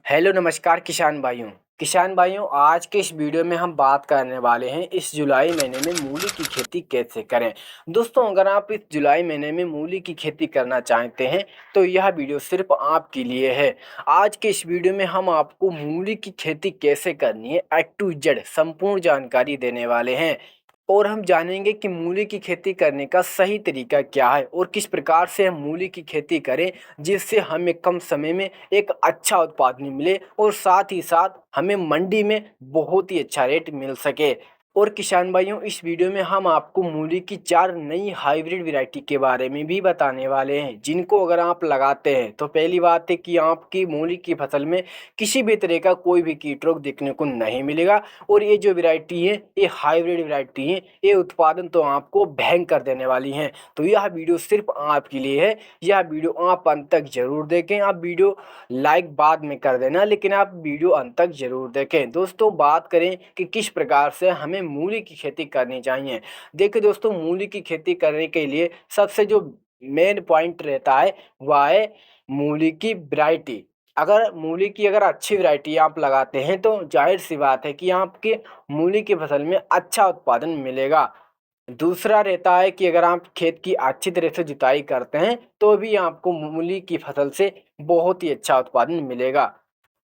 Hello नमस्कार किसान भाइयों आज के इस वीडियो में हम बात करने वाले हैं इस जुलाई महीने में मूली की खेती कैसे करें। दोस्तों अगर आप इस जुलाई महीने में मूली की खेती करना चाहते हैं तो यह वीडियो सिर्फ आपके लिए है। आज के इस वीडियो में हम आपको मूली की खेती कैसे करनी है A to Z संपूर्ण जानकारी देने वाले हैं और हम जानेंगे कि मूली की खेती करने का सही तरीका क्या है और किस प्रकार से हम मूली की खेती करें जिससे हमें कम समय में एक अच्छा उत्पादन मिले और साथ ही साथ हमें मंडी में बहुत ही अच्छा रेट मिल सके। और किसान भाइयों इस वीडियो में हम आपको मूली की 4 नई हाइब्रिड वैरायटी के बारे में भी बताने वाले हैं जिनको अगर आप लगाते हैं तो पहली बात है कि आपकी मूली की फसल में किसी भी तरह का कोई भी कीट रोग देखने को नहीं मिलेगा। और ये जो वैरायटी है ये हाइब्रिड वैरायटी है, ये उत्पादन तो आपको भयंकर देने वाली हैं। तो यह वीडियो सिर्फ आपके लिए है, यह वीडियो आप अंत तक जरूर देखें। आप वीडियो लाइक बाद में कर देना लेकिन आप वीडियो अंत तक जरूर देखें। दोस्तों बात करें कि किस प्रकार से हमें मूली की खेती करनी चाहिए। देखिए दोस्तों मूली की खेती करने के लिए सबसे जो मेन पॉइंट रहता है वह है मूली की वैरायटी। अगर अच्छी वैरायटी आप लगाते हैं तो जाहिर सी बात है कि आपके मूली की फसल में अच्छा उत्पादन मिलेगा। दूसरा रहता है कि अगर आप खेत की अच्छी तरह से जुताई करते हैं तो भी आपको मूली की फसल से बहुत ही अच्छा उत्पादन मिलेगा।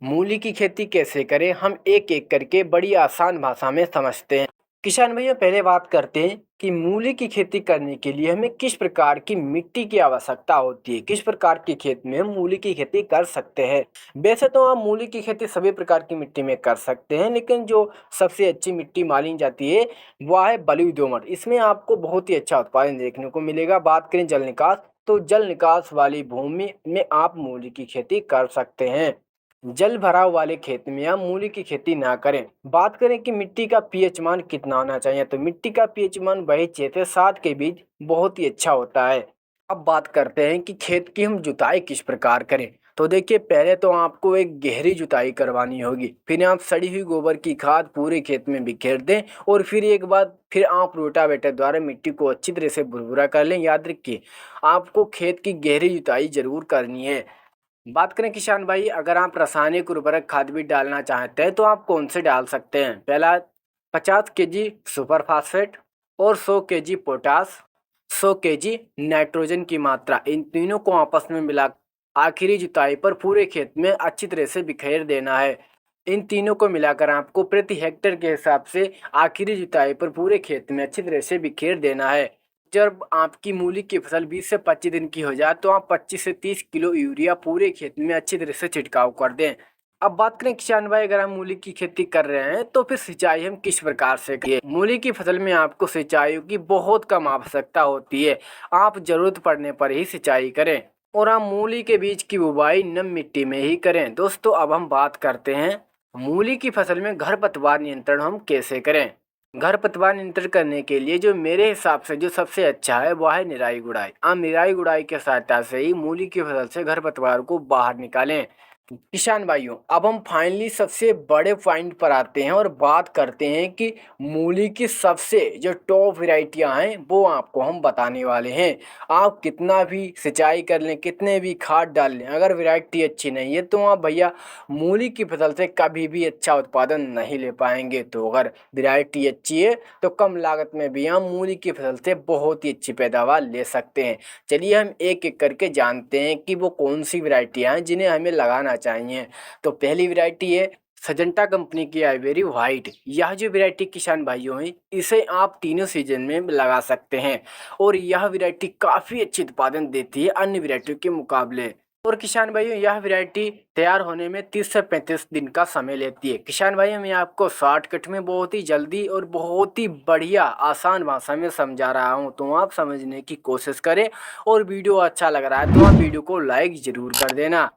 मूली की खेती कैसे करें हम एक एक करके बड़ी आसान भाषा में समझते हैं। किसान भैया पहले बात करते हैं कि मूली की खेती करने के लिए हमें किस प्रकार की मिट्टी की आवश्यकता होती है, किस प्रकार के खेत में हम मूली की खेती कर सकते हैं। वैसे तो आप मूली की खेती सभी प्रकार की मिट्टी में कर सकते हैं लेकिन जो सबसे अच्छी मिट्टी मानी जाती है वह है बलुई दोमट। इसमें आपको बहुत ही अच्छा उत्पादन देखने को मिलेगा। बात करें जल निकास तो जल निकास वाली भूमि में आप मूली की खेती कर सकते हैं। जल भराव वाले खेत में आप मूली की खेती ना करें। बात करें कि मिट्टी का पीएच मान कितना होना चाहिए तो मिट्टी का पीएच मान वही 6 से 7 के बीच बहुत ही अच्छा होता है। अब बात करते हैं कि खेत की हम जुताई किस प्रकार करें। तो देखिए पहले तो आपको एक गहरी जुताई करवानी होगी, फिर आप सड़ी हुई गोबर की खाद पूरे खेत में बिखेर दें और फिर आप रोटावेटर द्वारा मिट्टी को अच्छी तरह से भुरभुरा कर लें। याद रखिए आपको खेत की गहरी जुताई जरूर करनी है। बात करें किसान भाई अगर आप रासायनिक उर्वरक खाद भी डालना चाहते हैं तो आप कौन से डाल सकते हैं। पहला 50 kg सुपर फास्फेट और 100 kg पोटास, 100 kg नाइट्रोजन की मात्रा, इन तीनों को आपस में मिला आखिरी जुताई पर पूरे खेत में अच्छी तरह से बिखेर देना है। इन तीनों को मिलाकर आपको प्रति हेक्टेयर के हिसाब से आखिरी जुताई पर पूरे खेत में अच्छी तरह से बिखेर देना है। जब आपकी मूली की फसल 20 से 25 दिन की हो जाए तो आप 25 से 30 किलो यूरिया पूरे खेत में अच्छी तरह से छिड़काव कर दें। अब बात करें किसान भाई अगर हम मूली की खेती कर रहे हैं तो फिर सिंचाई हम किस प्रकार से करें। मूली की फसल में आपको सिंचाई की बहुत कम आवश्यकता होती है, आप जरूरत पड़ने पर ही सिंचाई करें और आप मूली के बीज की बुवाई नम मिट्टी में ही करें। दोस्तों अब हम बात करते हैं मूली की फसल में खरपतवार नियंत्रण हम कैसे करें। खरपतवार नियंत्रण करने के लिए जो मेरे हिसाब से जो सबसे अच्छा है वह है निराई गुड़ाई। आप निराई गुड़ाई के सहायता से ही मूली की फसल से खरपतवार को बाहर निकालें। किसान भाइयों अब हम फाइनली सबसे बड़े पॉइंट पर आते हैं और बात करते हैं कि मूली की सबसे जो टॉप वैरायटियां हैं वो आपको हम बताने वाले हैं। आप कितना भी सिंचाई कर लें, कितने भी खाद डाल लें, अगर वैरायटी अच्छी नहीं है तो आप भैया मूली की फसल से कभी भी अच्छा उत्पादन नहीं ले पाएंगे। तो अगर वैरायटी अच्छी है तो कम लागत में भी हम मूली की फसल से बहुत ही अच्छी पैदावार ले सकते हैं। चलिए हम एक एक करके जानते हैं कि वो कौन सी वैरायटियां हैं जिन्हें हमें लगाना चाहिए। तो पहली वैरायटी है सजंटा कंपनी की आइवेरी वाइट। यह जो वैरायटी किसान भाइयों हैं इसे आप तीनों सीजन में लगा सकते हैं और यह वैरायटी काफ़ी अच्छी उत्पादन देती है अन्य वैरायटियों के मुकाबले। और किसान भाइयों यह वैरायटी तैयार होने में 30 से 35 दिन का समय लेती है। किसान भाइयों मैं आपको शॉर्टकट में बहुत ही जल्दी और बहुत ही बढ़िया आसान भाषा में समझा रहा हूँ, तो आप समझने की कोशिश करें और वीडियो अच्छा लग रहा है तो आप वीडियो को लाइक जरूर कर देना।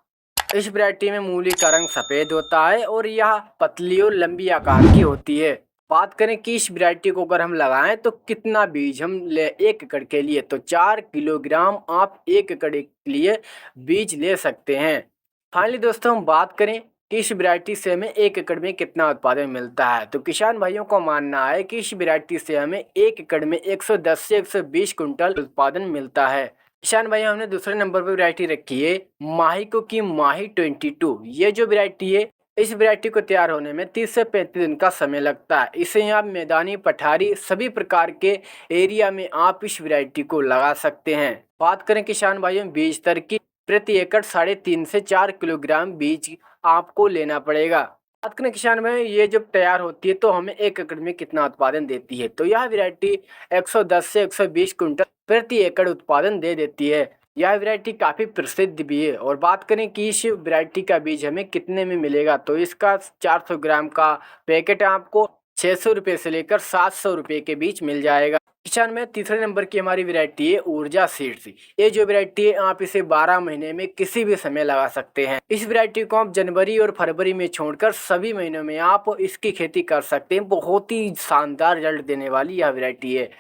इस वैरायटी में मूली का रंग सफ़ेद होता है और यह पतली और लंबी आकार की होती है। बात करें कि इस वैरायटी को अगर हम लगाएं तो कितना बीज हम ले 1 एकड़ के लिए तो 4 किलोग्राम आप 1 एकड़ के लिए बीज ले सकते हैं। फाइनली दोस्तों हम बात करें कि इस वैरायटी से हमें 1 एकड़ में कितना उत्पादन मिलता है तो किसान भाइयों को मानना है कि इस वैरायटी से हमें 1 एकड़ में 110 से 120 कुंटल उत्पादन मिलता है। किसान भाई हमने दूसरे नंबर पर वैरायटी रखी है माहिको की माही 22। ये जो वैरायटी है, इस वैरायटी को तैयार होने में 30 से 35 दिन का समय लगता है। इसे आप मैदानी पठारी सभी प्रकार के एरिया में आप इस वैरायटी को लगा सकते हैं। बात करें किसान भाइयों बीज दर की, प्रति एकड़ 3.5 से 4 किलोग्राम बीज आपको लेना पड़ेगा। बात करें किसान भाई ये जब तैयार होती है तो हमें 1 एकड़ में कितना उत्पादन देती है, तो यह वैरायटी 110 से 120 कुंटल प्रति एकड़ उत्पादन दे देती है। यह वैरायटी काफ़ी प्रसिद्ध भी है। और बात करें कि इस वैरायटी का बीज हमें कितने में मिलेगा, तो इसका 400 ग्राम का पैकेट आपको 600 रुपये से लेकर 700 रुपये के बीच मिल जाएगा। किसान में तीसरे नंबर की हमारी वैरायटी है ऊर्जा सीड्स। ये जो वैरायटी है आप इसे 12 महीने में किसी भी समय लगा सकते हैं। इस वैरायटी को आप जनवरी और फरवरी में छोड़कर सभी महीनों में आप इसकी खेती कर सकते हैं। बहुत ही शानदार रिजल्ट देने वाली यह वैरायटी है।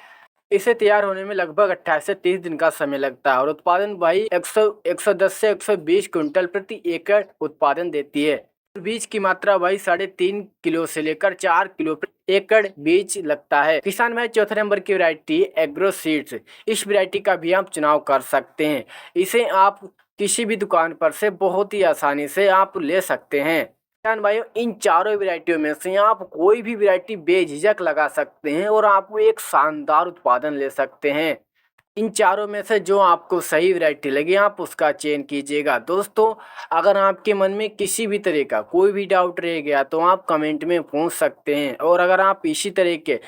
इसे तैयार होने में लगभग 28 से 30 दिन का समय लगता है और उत्पादन भाई 110 से 120 कुंटल प्रति एकड़ उत्पादन देती है। बीज की मात्रा भाई 3.5 किलो से लेकर 4 किलो प्रति एकड़ बीज लगता है। किसान भाई चौथे नंबर की वैरायटी एग्रो सीड्स। इस वैरायटी का भी आप चुनाव कर सकते हैं। इसे आप किसी भी दुकान पर से बहुत ही आसानी से आप ले सकते हैं। किसान भाइयों इन चारों वैरायटियों में से आप कोई भी वैरायटी बेझिझक लगा सकते हैं और आप एक शानदार उत्पादन ले सकते हैं। इन चारों में से जो आपको सही वैरायटी लगे आप उसका चयन कीजिएगा। दोस्तों अगर आपके मन में किसी भी तरह का कोई भी डाउट रह गया तो आप कमेंट में पूछ सकते हैं। और अगर आप इसी तरह के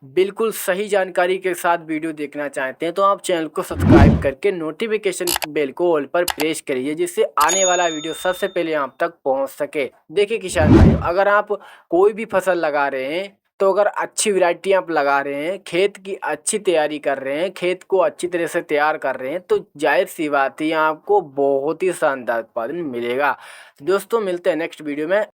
बिल्कुल सही जानकारी के साथ वीडियो देखना चाहते हैं तो आप चैनल को सब्सक्राइब करके नोटिफिकेशन बेल को ऑल पर प्रेस करिए, जिससे आने वाला वीडियो सबसे पहले आप तक पहुंच सके। देखिए किसान भाइयों अगर आप कोई भी फसल लगा रहे हैं तो अगर अच्छी वैरायटी आप लगा रहे हैं, खेत की अच्छी तैयारी कर रहे हैं, खेत को अच्छी तरह से तैयार कर रहे हैं, तो जाहिर सी बात है आपको बहुत ही शानदार उत्पादन मिलेगा। दोस्तों मिलते हैं नेक्स्ट वीडियो में।